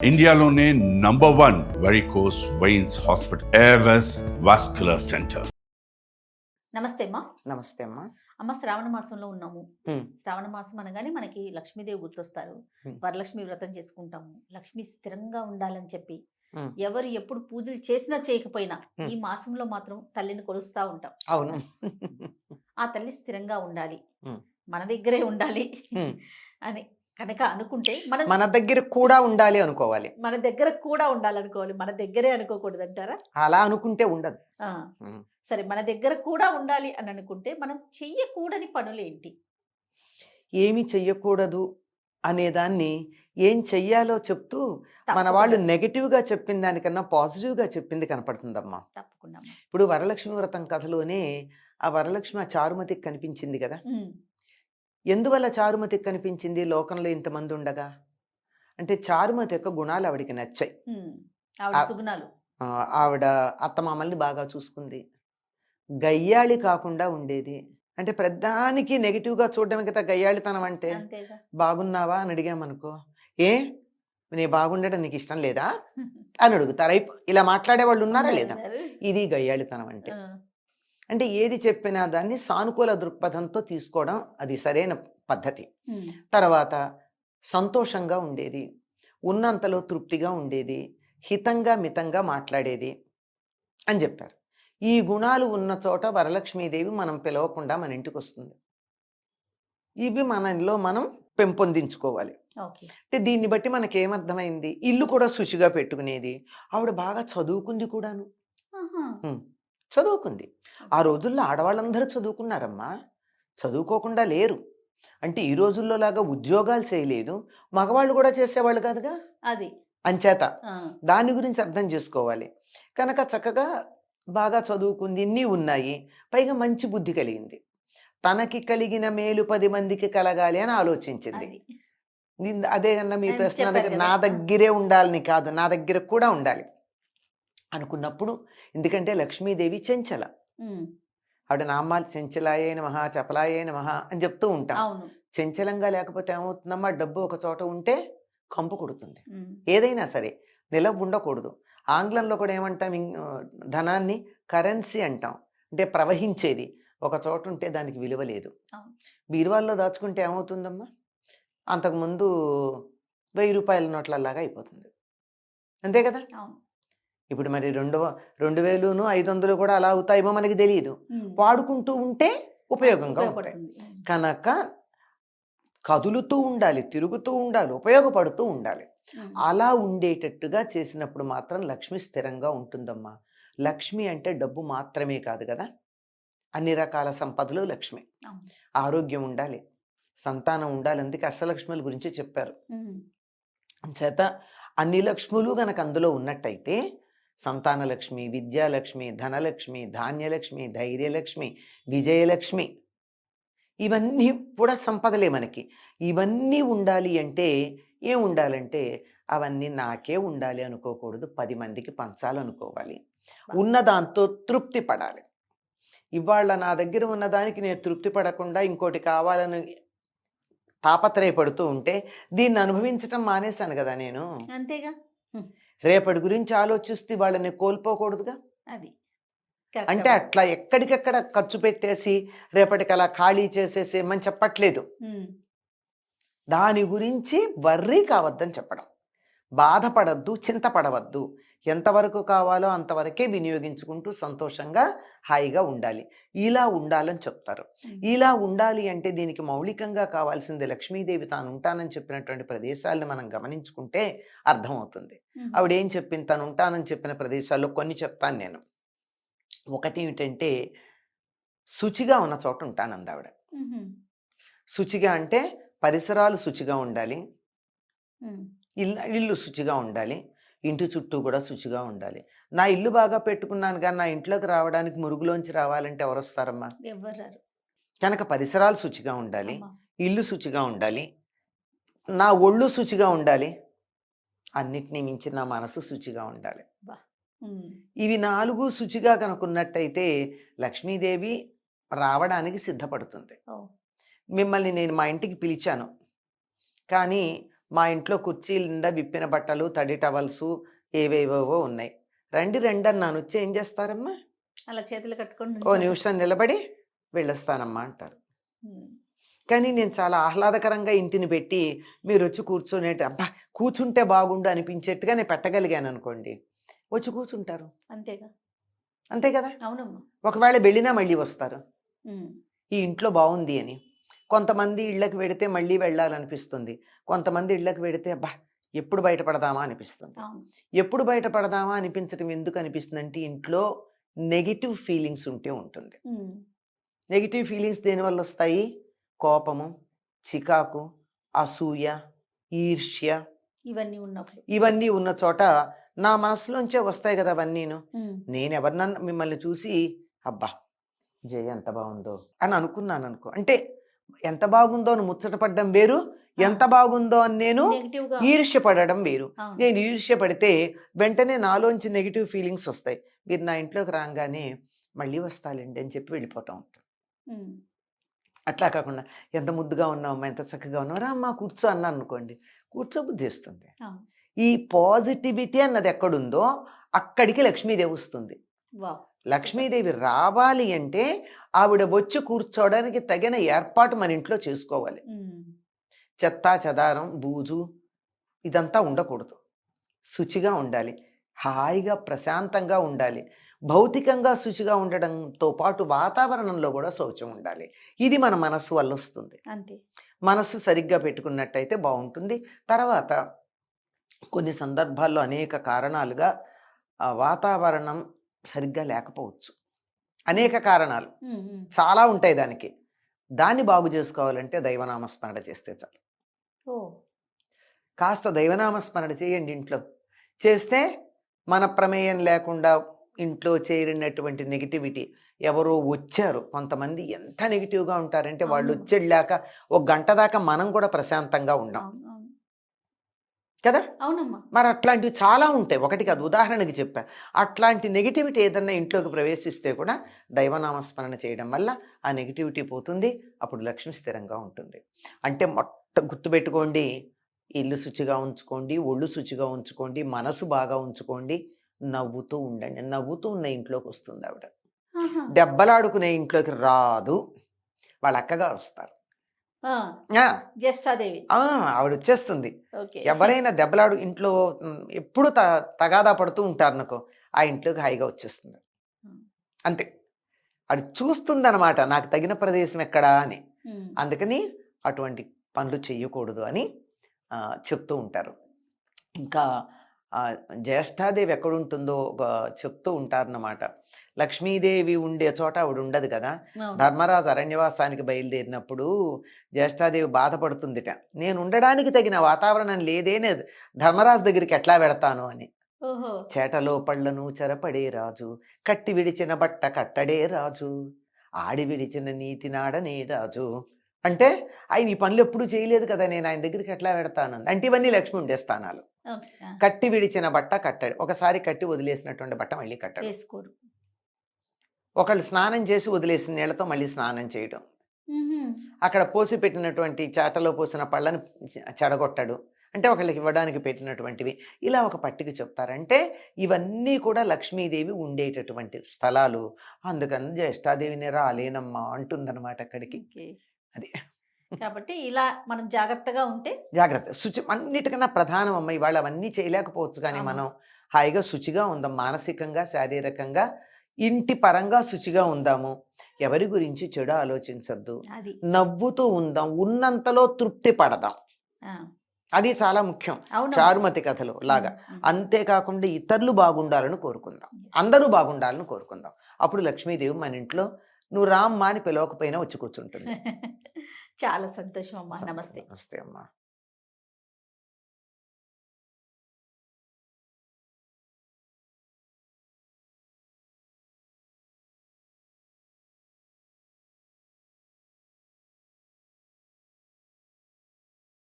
ఇండియాలోనే #1 varicose veins hospital Avis vascular centre. నమస్తే అమ్మా. నమస్తే అమ్మా. అమ్మ, శ్రావణ మాసంలో ఉన్నాము. శ్రావణ మాసం అనగానే మనకి లక్ష్మీదేవి గుర్తొస్తారు. వరలక్ష్మి వ్రతం చేసుకుంటాము. లక్ష్మి స్థిరంగా ఉండాలని చెప్పి ఎవరు ఎప్పుడు పూజలు చేసినా చేయకపోయినా ఈ మాసంలో మాత్రం తల్లిని కొలుస్తా ఉంటాం. అవును. ఆ తల్లి స్థిరంగా ఉండాలి, మన దగ్గరే ఉండాలి అని కనుక అనుకుంటే మన దగ్గర కూడా ఉండాలి అనుకోవాలి. మన దగ్గర కూడా ఉండాలనుకోవాలి, మన దగ్గరే అనుకోకూడదు అంటారా? అలా అనుకుంటే ఉండదు. సరే, మన దగ్గర కూడా ఉండాలి అని అనుకుంటే మనం చెయ్యకూడని పనులు ఏంటి? ఏమి చెయ్యకూడదు అనేదాన్ని ఏం చెయ్యాలో చెప్తూ మన వాళ్ళు నెగటివ్గా చెప్పిన దానికన్నా పాజిటివ్గా చెప్పింది కనపడుతుందమ్మా. తప్పకుండా. ఇప్పుడు వరలక్ష్మి వ్రతం కథలోనే ఆ వరలక్ష్మి ఆ చారుమతికి కనిపించింది కదా. ఎందువల్ల చారుమతికి కనిపించింది లోకంలో ఇంతమంది ఉండగా? అంటే చారుమతి యొక్క గుణాలు ఆవిడికి నచ్చాయి. ఆవిడ అత్తమామల్ని బాగా చూసుకుంది, గయ్యాళి కాకుండా ఉండేది. అంటే ప్రధానికి నెగిటివ్గా చూడడమే కదా గయ్యాళితనం అంటే. బాగున్నావా అని అడిగామనుకో, ఏ నీ బాగుండటం నీకు ఇష్టం లేదా అని అడుగుతారు. ఇలా మాట్లాడే వాళ్ళు ఉన్నారా లేదా? ఇది గయ్యాళితనం అంటే. అంటే ఏది చెప్పినా దాన్ని సానుకూల దృక్పథంతో తీసుకోవడం అది సరైన పద్ధతి. తర్వాత సంతోషంగా ఉండేది, ఉన్నంతలో తృప్తిగా ఉండేది, హితంగా మితంగా మాట్లాడేది అని చెప్పారు. ఈ గుణాలు ఉన్న చోట వరలక్ష్మీదేవి మనం పిలవకుండా మన ఇంటికి వస్తుంది. ఇవి మనలో మనం పెంపొందించుకోవాలి. అంటే దీన్ని బట్టి మనకేమర్థమైంది? ఇల్లు కూడా శుచిగా పెట్టుకునేది. ఆవిడ బాగా చదువుకుంది కూడాను. చదువుకుంది. ఆ రోజుల్లో ఆడవాళ్ళందరూ చదువుకున్నారమ్మా, చదువుకోకుండా లేరు. అంటే ఈ రోజుల్లో లాగా ఉద్యోగాలు చేయలేదు, మగవాళ్ళు కూడా చేసేవాళ్ళు కాదుగా. అది అంచేత దాని గురించి అర్థం చేసుకోవాలి. కనుక చక్కగా బాగా చదువుకుంది, ఇన్ని ఉన్నాయి, పైగా మంచి బుద్ధి కలిగింది. తనకి కలిగిన మేలు 10 మందికి కలగాలి అని ఆలోచించింది. అదే కన్నా మీ ప్రశ్న నా దగ్గరే ఉండాలని కాదు, నా దగ్గర కూడా ఉండాలి అనుకున్నప్పుడు, ఎందుకంటే లక్ష్మీదేవి చెంచల. ఆవిడ నామాలు చెంచలాయే నమః, చపలాయే నమః అని చెప్తూ ఉంటాం. చెంచలంగా లేకపోతే ఏమవుతుందమ్మా? డబ్బు ఒక చోట ఉంటే కంపు కొడుతుంది. ఏదైనా సరే నిలవ ఉండకూడదు. ఆంగ్లంలో కూడా ఏమంటాం? ధనాన్ని కరెన్సీ అంటాం. అంటే ప్రవహించేది. ఒక చోట ఉంటే దానికి విలువ లేదు. బీరువాల్లో దాచుకుంటే ఏమవుతుందమ్మా? అంతకుముందు 1000 రూపాయల నోట్లలాగా అయిపోతుంది. అంతే కదా. ఇప్పుడు మరి 2000, 500 కూడా అలా అవుతాయేమో మనకి తెలియదు. వాడుకుంటూ ఉంటే ఉపయోగంగా ఉంటాయి. కనుక కదులుతూ ఉండాలి, తిరుగుతూ ఉండాలి, ఉపయోగపడుతూ ఉండాలి. అలా ఉండేటట్టుగా చేసినప్పుడు మాత్రం లక్ష్మి స్థిరంగా ఉంటుందమ్మా. లక్ష్మి అంటే డబ్బు మాత్రమే కాదు కదా, అన్ని రకాల సంపదలు లక్ష్మి. ఆరోగ్యం ఉండాలి, సంతానం ఉండాలి. అందుకే అష్టలక్ష్ముల గురించి చెప్పారు. చేత అన్ని లక్ష్ములు గనక అందులో ఉన్నట్టయితే సంతానలక్ష్మి, విద్యాలక్ష్మి, ధనలక్ష్మి, ధాన్యలక్ష్మి, ధైర్యలక్ష్మి, విజయలక్ష్మి, ఇవన్నీ కూడా సంపదలే మనకి. ఇవన్నీ ఉండాలి అంటే ఏం ఉండాలంటే అవన్నీ నాకే ఉండాలి అనుకోకూడదు, 10 మందికి పంచాలనుకోవాలి. ఉన్నదాంతో తృప్తి పడాలి. ఇవాళ నా దగ్గర ఉన్నదానికి నేను తృప్తి పడకుండా ఇంకోటి కావాలని తాపత్రయపడుతూ ఉంటే దీన్ని అనుభవించటం మానేశాను కదా నేను. అంతేగా. రేపటి గురించి ఆలోచిస్తే వాళ్ళని కోల్పోకూడదుగా. అది అంటే అట్లా ఎక్కడికెక్కడ ఖర్చు పెట్టేసి రేపటికి అలా ఖాళీ చేసేసేమని చెప్పట్లేదు. దాని గురించి వర్రీ కావద్దని చెప్పడం. బాధపడద్దు, చింతపడవద్దు. ఎంతవరకు కావాలో అంతవరకే వినియోగించుకుంటూ సంతోషంగా హాయిగా ఉండాలి. ఇలా ఉండాలని చెప్తారు. ఇలా ఉండాలి అంటే దీనికి మౌలికంగా కావాల్సింది లక్ష్మీదేవి తాను ఉంటానని చెప్పినటువంటి ప్రదేశాలను మనం గమనించుకుంటే అర్థమవుతుంది. ఆవిడేం చెప్పింది? తను ఉంటానని చెప్పిన ప్రదేశాల్లో కొన్ని చెప్తాను నేను. ఒకటి ఏమిటంటే, శుచిగా ఉన్న చోట ఉంటానంది ఆవిడ. శుచిగా అంటే పరిసరాలు శుచిగా ఉండాలి, ఇల్లు శుచిగా ఉండాలి, ఇంటి చుట్టూ కూడా శుచిగా ఉండాలి. నా ఇల్లు బాగా పెట్టుకున్నాను కానీ నా ఇంట్లోకి రావడానికి మురుగులోంచి రావాలంటే ఎవరు వస్తారమ్మా? కనుక పరిసరాలు శుచిగా ఉండాలి, ఇల్లు శుచిగా ఉండాలి, నా ఒళ్ళు శుచిగా ఉండాలి, అన్నిటినీ మించి నా మనసు శుచిగా ఉండాలి. ఇవి 4 శుచిగా కనుకున్నట్టయితే లక్ష్మీదేవి రావడానికి సిద్ధపడుతుంది. మిమ్మల్ని నేను మా ఇంటికి పిలిచాను, కానీ మా ఇంట్లో కుర్చీల నిండా విప్పిన బట్టలు, తడి టవల్స్ ఏవేవో ఉన్నాయి. రండి రండి అన్నాను. వచ్చి ఏం చేస్తారమ్మా? అలా చేతులు కట్టుకొని ఓ నిమిషం నిలబడి వెళ్ళొస్తానమ్మా అంటారు. కానీ నేను చాలా ఆహ్లాదకరంగా ఇంటిని పెట్టి మీరు వచ్చి కూర్చొనేటి అబ్బా కూర్చుంటే బాగుండు అనిపించేట్టుగా నేను పెట్టగలిగాను అనుకోండి, వచ్చి కూర్చుంటారు. అంతేగా, అంతే కదా. అవునమ్మా. ఒకవేళ వెళ్ళినా మళ్ళీ వస్తారు ఈ ఇంట్లో బాగుంది అని. కొంతమంది ఇళ్ళకి వెడితే మళ్ళీ వెళ్ళాలనిపిస్తుంది, కొంతమంది ఇళ్ళకి వెడితే అబ్బా ఎప్పుడు బయటపడదామా అనిపిస్తుంది. ఎప్పుడు బయటపడదామా అనిపించడం ఎందుకు అనిపిస్తుంది అంటే ఇంట్లో నెగిటివ్ ఫీలింగ్స్ ఉంటే ఉంటుంది. నెగిటివ్ ఫీలింగ్స్ దేనివల్ల వస్తాయి? కోపము, చికాకు, అసూయ, ఈర్ష్య, ఇవన్నీ ఉన్న చోట నా మనసులోంచే వస్తాయి కదా అవన్నీను. నేను ఎవరినన్నా మిమ్మల్ని చూసి అబ్బా జయ ఎంత బాగుందో అని అనుకున్నాను అనుకో, అంటే ఎంత బాగుందో అని ముచ్చటపడ్డం వేరు, ఎంత బాగుందో అని నేను ఈర్ష్యపడడం వేరు. నేను ఈర్ష్యపడితే వెంటనే నాలోంచి నెగిటివ్ ఫీలింగ్స్ వస్తాయి. మీరు నా ఇంట్లోకి రాగానే మళ్ళీ వస్తాలండి అని చెప్పి వెళ్ళిపోవటం ఉంటుంది. అట్లా కాకుండా ఎంత ముద్దుగా ఉన్నావమ్మా, ఎంత చక్కగా ఉన్నావు, రా అమ్మా కూర్చో అన్నా అనుకోండి, కూర్చోబుద్ధి వస్తుంది. ఈ పాజిటివిటీ అన్నది ఎక్కడుందో అక్కడికి లక్ష్మీదేవి వస్తుంది. లక్ష్మీదేవి రావాలి అంటే ఆవిడ వచ్చి కూర్చోవడానికి తగిన ఏర్పాటు మన ఇంట్లో చేసుకోవాలి. చెత్తా చెదారం, బూజు ఇదంతా ఉండకూడదు. శుచిగా ఉండాలి, హాయిగా ప్రశాంతంగా ఉండాలి. భౌతికంగా శుచిగా ఉండడంతో పాటు వాతావరణంలో కూడా శౌచం ఉండాలి. ఇది మన మనస్సు వల్ల వస్తుంది. అంతే, మనస్సు సరిగ్గా పెట్టుకున్నట్టయితే బాగుంటుంది. తర్వాత కొన్ని సందర్భాల్లో అనేక కారణాలుగా వాతావరణం సరిగ్గా లేకపోవచ్చు. అనేక కారణాలు చాలా ఉంటాయి దానికి. దాన్ని బాగు చేసుకోవాలంటే దైవనామస్మరణ చేస్తే చాలు. కాస్త దైవనామస్మరణ చేయండి ఇంట్లో. చేస్తే మన ప్రమేయం లేకుండా ఇంట్లో చేరినటువంటి నెగిటివిటీ, ఎవరో వచ్చారు కొంతమంది ఎంత నెగిటివ్గా ఉంటారంటే వాళ్ళు వచ్చేళ్ళాక ఒక గంట దాకా మనం కూడా ప్రశాంతంగా ఉన్నాం కదా. అవునమ్మా. మరి అట్లాంటివి చాలా ఉంటాయి, ఒకటి కాదు, ఉదాహరణకి చెప్పా. అట్లాంటి నెగిటివిటీ ఏదన్నా ఇంట్లోకి ప్రవేశిస్తే కూడా దైవనామస్మరణ చేయడం వల్ల ఆ నెగిటివిటీ పోతుంది. అప్పుడు లక్ష్మి స్థిరంగా ఉంటుంది. అంటే గుర్తుపెట్టుకోండి, ఇల్లు శుచిగా ఉంచుకోండి, ఒళ్ళు శుచిగా ఉంచుకోండి, మనసు బాగా ఉంచుకోండి, నవ్వుతూ ఉండండి. నవ్వుతూ ఉన్న ఇంట్లోకి వస్తుంది ఆవిడ. దెబ్బలాడుకునే ఇంట్లోకి రాదు, వాళ్ళ అక్కగా వస్తారు. ఆవిడ వచ్చేస్తుంది. ఎవరైనా దెబ్బలాడు ఇంట్లో ఎప్పుడు తగాదా పడుతూ ఉంటారు అనుకో, ఆ ఇంట్లోకి హాయిగా వచ్చేస్తుంది. అంతే, అది చూస్తుంది అనమాట నాకు తగిన ప్రదేశం ఎక్కడా అని. అందుకని అటువంటి పనులు చెయ్యకూడదు అని చెప్తూ ఉంటారు. ఇంకా జ్యేష్ఠాదేవి ఎక్కడుంటుందో చెప్తూ ఉంటారన్నమాట. లక్ష్మీదేవి ఉండే చోట ఆవిడ ఉండదు కదా. ధర్మరాజు అరణ్యవాసానికి బయలుదేరినప్పుడు జ్యేష్ఠాదేవి బాధపడుతుందిట, నేను ఉండడానికి తగిన వాతావరణం లేదేనే ధర్మరాజు దగ్గరికి ఎట్లా వెడతాను అని. చేటలో పళ్ళను చెరపడే రాజు, కట్టి విడిచిన బట్ట కట్టడే రాజు, ఆడి విడిచిన నీటి నాడనే రాజు. అంటే ఆయన ఈ పనులు ఎప్పుడు చేయలేదు కదా, నేను ఆయన దగ్గరికి ఎట్లా పెడతాను అంటే ఇవన్నీ లక్ష్మి ఉండే స్థానాలు. కట్టి విడిచిన బట్ట కట్టడు, ఒకసారి కట్టి వదిలేసినటువంటి బట్ట మళ్ళీ కట్టడు. ఒకళ్ళు స్నానం చేసి వదిలేసిన నీళ్లతో మళ్ళీ స్నానం చేయడం, అక్కడ పోసి పెట్టినటువంటి చాటలో పోసిన పళ్ళని చెడగొట్టడు, అంటే ఒకళ్ళకి ఇవ్వడానికి పెట్టినటువంటివి. ఇలా ఒక పట్టిక చెప్తారంటే ఇవన్నీ కూడా లక్ష్మీదేవి ఉండేటటువంటి స్థలాలు. అందుకని జ్యేష్ఠాదేవిని రాలేనమ్మా అంటుందన్నమాట అక్కడికి. అది కాబట్టి ఇలా మనం జాగ్రత్తగా ఉంటే జాగ్రత్త. శుచి అన్నిటికన్నా ప్రధానం అమ్మ. ఇవాళ అవన్నీ చేయలేకపోవచ్చు, కానీ మనం హాయిగా శుచిగా ఉందాం, మానసికంగా శారీరకంగా ఇంటి పరంగా శుచిగా ఉందాము. ఎవరి గురించి చెడు ఆలోచించద్దు, నవ్వుతూ ఉందాం, ఉన్నంతలో తృప్తి పడదాం. అది చాలా ముఖ్యం చారుమతి కథలో లాగా. అంతేకాకుండా ఇతరులు బాగుండాలని కోరుకుందాం, అందరూ బాగుండాలని కోరుకుందాం. అప్పుడు లక్ష్మీదేవి మన ఇంట్లో నువ్వు రామ్మా అని పిలవకపోయినా వచ్చి కూర్చుంటుంది. చాలా సంతోషం అమ్మా. నమస్తే. నమస్తే అమ్మా.